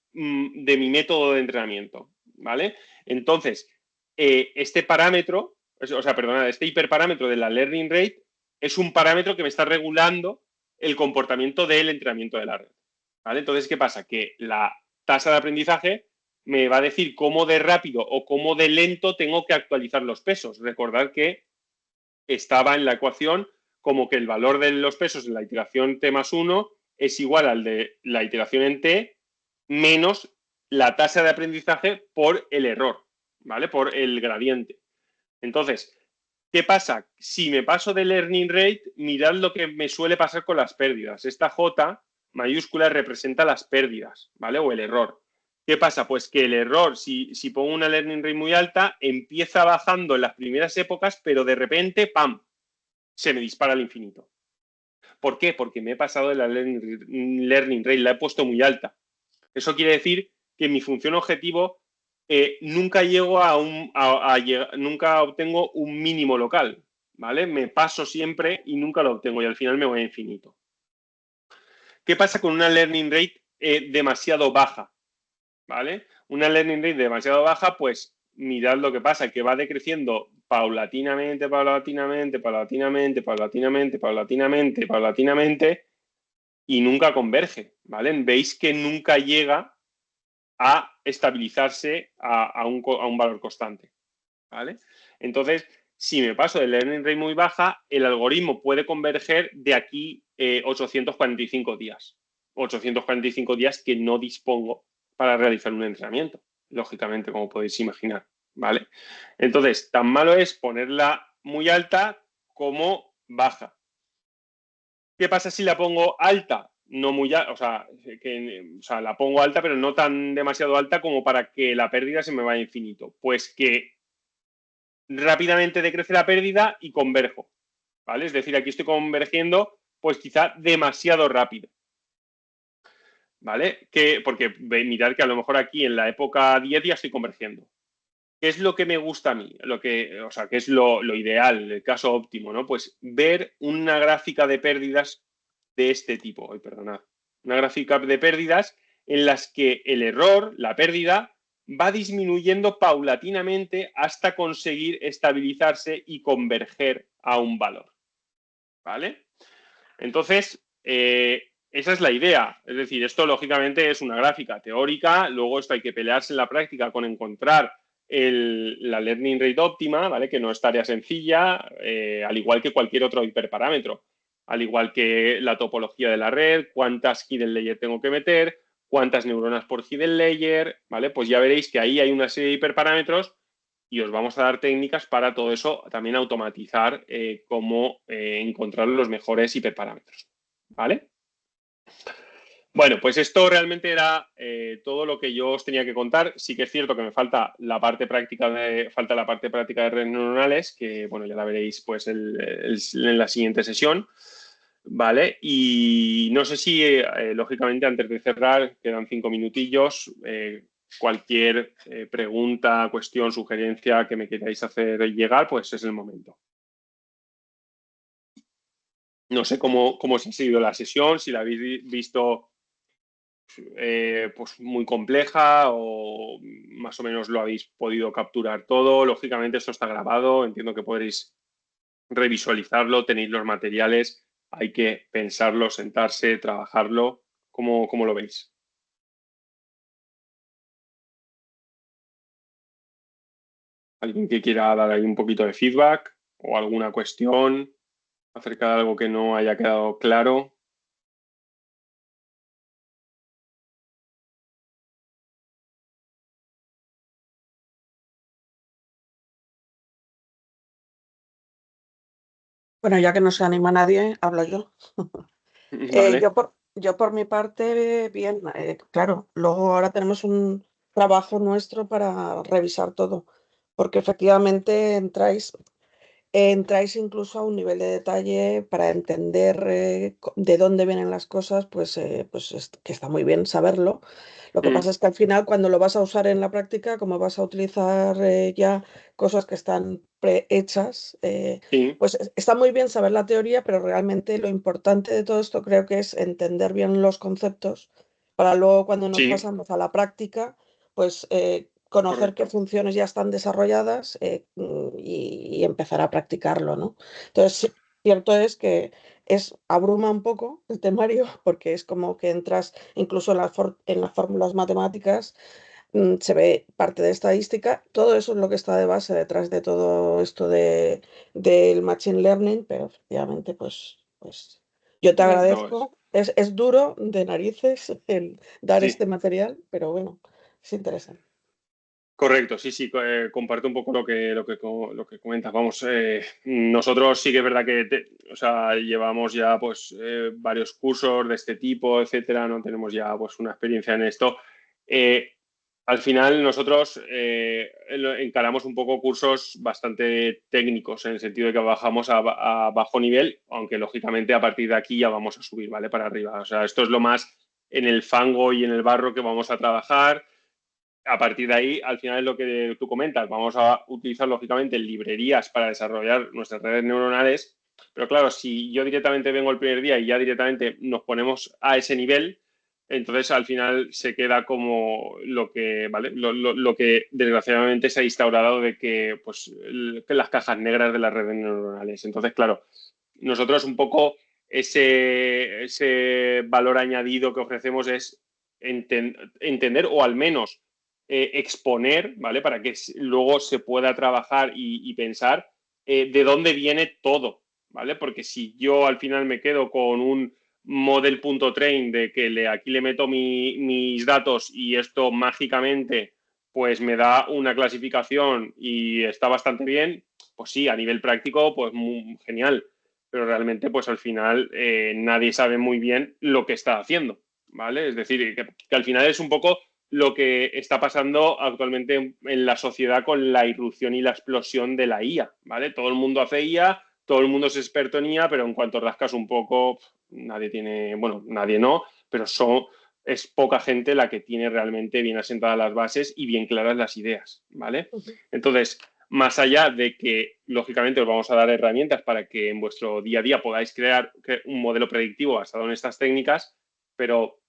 A: método de entrenamiento, ¿vale? Entonces, este parámetro, o sea, perdonad, este hiperparámetro de la learning rate es un parámetro que me está regulando el comportamiento del entrenamiento de la red, ¿vale? Entonces, ¿qué pasa? Que la tasa de aprendizaje me va a decir cómo de rápido o cómo de lento tengo que actualizar los pesos. Recordad que estaba en la ecuación como que el valor de los pesos en la iteración t+1 es igual al de la iteración en t menos la tasa de aprendizaje por el error, ¿vale? Por el gradiente. Entonces, ¿qué pasa? Si me paso de learning rate, mirad lo que me suele pasar con las pérdidas. Esta J mayúscula representa las pérdidas, ¿vale? O el error. ¿Qué pasa? Pues que el error, si pongo una learning rate muy alta, empieza bajando en las primeras épocas, pero de repente, ¡pam!, se me dispara al infinito. ¿Por qué? Porque me he pasado de la learning rate, la he puesto muy alta. Eso quiere decir que mi función objetivo nunca llego nunca obtengo un mínimo local, ¿vale? Me paso siempre y nunca lo obtengo y al final me voy a infinito. ¿Qué pasa con una learning rate demasiado baja? ¿Vale? Una learning rate demasiado baja, pues mirad lo que pasa, que va decreciendo paulatinamente, paulatinamente y nunca converge, ¿vale? Veis que nunca llega a estabilizarse a un valor constante, ¿vale? Entonces, si me paso de learning rate muy baja, el algoritmo puede converger de aquí 845 días. 845 días que no dispongo para realizar un entrenamiento, lógicamente, como podéis imaginar, ¿vale? Entonces, tan malo es ponerla muy alta como baja. ¿Qué pasa si la pongo alta? No muy alta, o sea, la pongo alta, pero no tan demasiado alta como para que la pérdida se me vaya a infinito. Pues que rápidamente decrece la pérdida y converjo, ¿vale? Es decir, aquí estoy convergiendo, pues quizá demasiado rápido, ¿vale? Porque mirad que a lo mejor aquí en la época 10 ya estoy convergiendo. ¿Qué es lo que me gusta a mí? ¿Qué es lo ideal, el caso óptimo, ¿no? Pues ver una gráfica de pérdidas de este tipo. Perdonad. Una gráfica de pérdidas en las que el error, la pérdida, va disminuyendo paulatinamente hasta conseguir estabilizarse y converger a un valor, ¿vale? Entonces, esa es la idea. Es decir, esto lógicamente es una gráfica teórica, luego esto hay que pelearse en la práctica con encontrar la learning rate óptima, ¿vale? Que no es tarea sencilla, al igual que cualquier otro hiperparámetro, al igual que la topología de la red, cuántas hidden layer tengo que meter, cuántas neuronas por hidden layer, ¿vale? Pues ya veréis que ahí hay una serie de hiperparámetros y os vamos a dar técnicas para todo eso, también automatizar cómo encontrar los mejores hiperparámetros, ¿vale? Bueno, pues esto realmente era todo lo que yo os tenía que contar. Sí que es cierto que me falta la parte práctica de redes neuronales, que bueno, ya la veréis pues en la siguiente sesión, ¿vale? Y no sé si, lógicamente, antes de cerrar, quedan 5 minutillos, cualquier pregunta, cuestión, sugerencia que me queráis hacer llegar, pues es el momento. No sé cómo os ha seguido la sesión, si la habéis visto pues muy compleja o más o menos lo habéis podido capturar todo. Lógicamente esto está grabado, entiendo que podréis revisualizarlo, tenéis los materiales, hay que pensarlo, sentarse, trabajarlo. ¿Cómo lo veis? ¿Alguien que quiera dar ahí un poquito de feedback o alguna cuestión acerca de algo que no haya quedado claro?
D: Bueno, ya que no se anima nadie, hablo yo.
A: Vale.
D: Yo por mi parte, bien, claro, luego ahora tenemos un trabajo nuestro para revisar todo, porque efectivamente entráis incluso a un nivel de detalle para entender de dónde vienen las cosas, pues que está muy bien saberlo. Lo que pasa es que al final, cuando lo vas a usar en la práctica, como vas a utilizar ya cosas que están prehechas,
A: Sí,
D: pues está muy bien saber la teoría, pero realmente lo importante de todo esto creo que es entender bien los conceptos para luego cuando nos
A: sí,
D: pasamos a la práctica, pues conocer qué
A: correcto.
D: funciones ya están desarrolladas y empezar a practicarlo, ¿no? Entonces, sí, cierto es que abruma un poco el temario porque es como que entras incluso en las fórmulas matemáticas, se ve parte de estadística, todo eso es lo que está de base detrás de todo esto del Machine Learning, pero efectivamente, pues yo te
A: No es.
D: agradezco. Es duro de narices el dar
A: Sí.
D: este material, pero bueno, es interesante.
A: Correcto, sí, sí, comparto un poco lo que comentas. Vamos, nosotros sí que es verdad que o sea, llevamos ya pues varios cursos de este tipo, etcétera, no tenemos ya pues una experiencia en esto. Al final nosotros encaramos un poco cursos bastante técnicos en el sentido de que bajamos a bajo nivel, aunque lógicamente a partir de aquí ya vamos a subir, ¿vale? Para arriba. O sea, esto es lo más en el fango y en el barro que vamos a trabajar. A partir de ahí, al final es lo que tú comentas, vamos a utilizar lógicamente librerías para desarrollar nuestras redes neuronales, pero claro, si yo directamente vengo el primer día y ya directamente nos ponemos a ese nivel, entonces al final se queda como lo que, ¿vale? Lo que desgraciadamente se ha instaurado de que, pues, que las cajas negras de las redes neuronales. Entonces, claro, nosotros un poco ese valor añadido que ofrecemos es entender o al menos exponer, ¿vale? Para que luego se pueda trabajar y pensar de dónde viene todo, ¿vale? Porque si yo al final me quedo con un model.train de que aquí le meto mis datos y esto mágicamente pues me da una clasificación y está bastante bien, pues sí, a nivel práctico, pues muy genial. Pero realmente, pues al final nadie sabe muy bien lo que está haciendo, ¿vale? Es decir, que al final es un poco lo que está pasando actualmente en la sociedad con la irrupción y la explosión de la IA, ¿vale? Todo el mundo hace IA, todo el mundo es experto en IA, pero en cuanto rascas un poco, nadie tiene, bueno, nadie no, pero es poca gente la que tiene realmente bien asentadas las bases y bien claras las ideas, ¿vale? Entonces, más allá de que, lógicamente, os vamos a dar herramientas para que en vuestro día a día podáis crear un modelo predictivo basado en estas técnicas, pero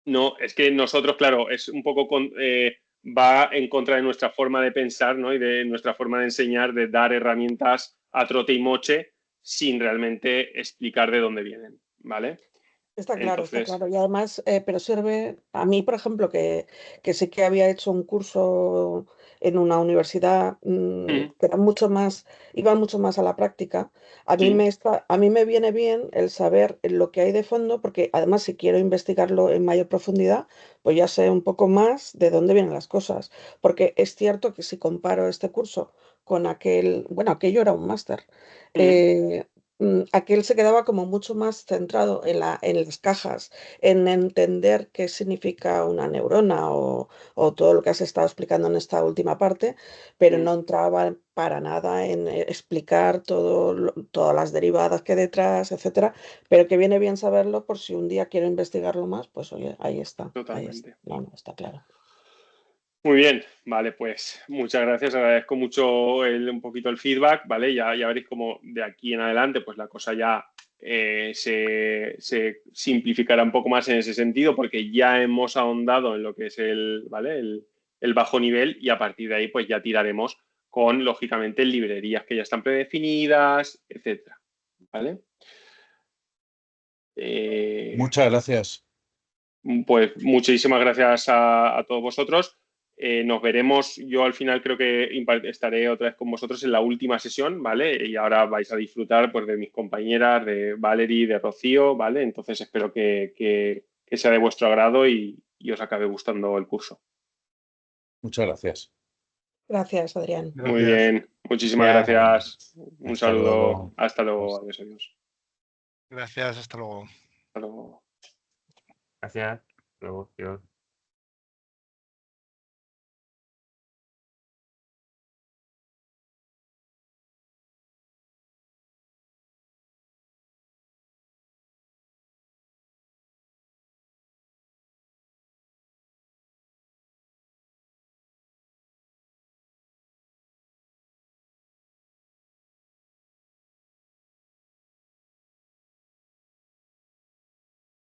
A: no, es que nosotros, claro, es un poco va en contra de nuestra forma de pensar, ¿no? Y de nuestra forma de enseñar, de dar herramientas a trote y moche sin realmente explicar de dónde vienen, ¿vale?
D: Está claro, está
A: Entonces,
D: claro. Y además, pero sirve, a mí, por ejemplo, que sí que había hecho un curso en una universidad que era iba mucho más a la práctica,
A: sí,
D: a mí me viene bien el saber lo que hay de fondo, porque además si quiero investigarlo en mayor profundidad, pues ya sé un poco más de dónde vienen las cosas. Porque es cierto que si comparo este curso con bueno, aquello era un máster. eh, Aquel se quedaba como mucho más centrado en las cajas, en entender qué significa una neurona o todo lo que has estado explicando en esta última parte, pero no entraba para nada en explicar todas las derivadas que hay detrás, etcétera, pero que viene bien saberlo por si un día quiero investigarlo más, pues oye, ahí está, ahí está.
A: totalmente.
D: No, no, está claro.
A: Muy bien, vale, pues muchas gracias, agradezco mucho un poquito el feedback, ¿vale? Ya veréis cómo de aquí en adelante, pues la cosa ya se simplificará un poco más en ese sentido porque ya hemos ahondado en lo que es ¿vale? el bajo nivel y a partir de ahí pues ya tiraremos con, lógicamente, librerías que ya están predefinidas, etcétera. ¿Vale?
E: Muchas gracias.
A: Pues muchísimas gracias a todos vosotros. Nos veremos. Yo al final creo que estaré otra vez con vosotros en la última sesión, ¿vale? Y ahora vais a disfrutar pues, de mis compañeras, de Valerie, de Rocío, ¿vale? Entonces espero que sea de vuestro agrado y os acabe gustando el curso.
E: Muchas gracias.
D: Gracias, Adrián.
A: Muy bien. Muchísimas gracias. Un
E: Hasta
A: saludo.
E: luego.
A: Hasta luego. Adiós, adiós.
F: Gracias, hasta luego.
A: Hasta luego.
B: Gracias. Luego, adiós.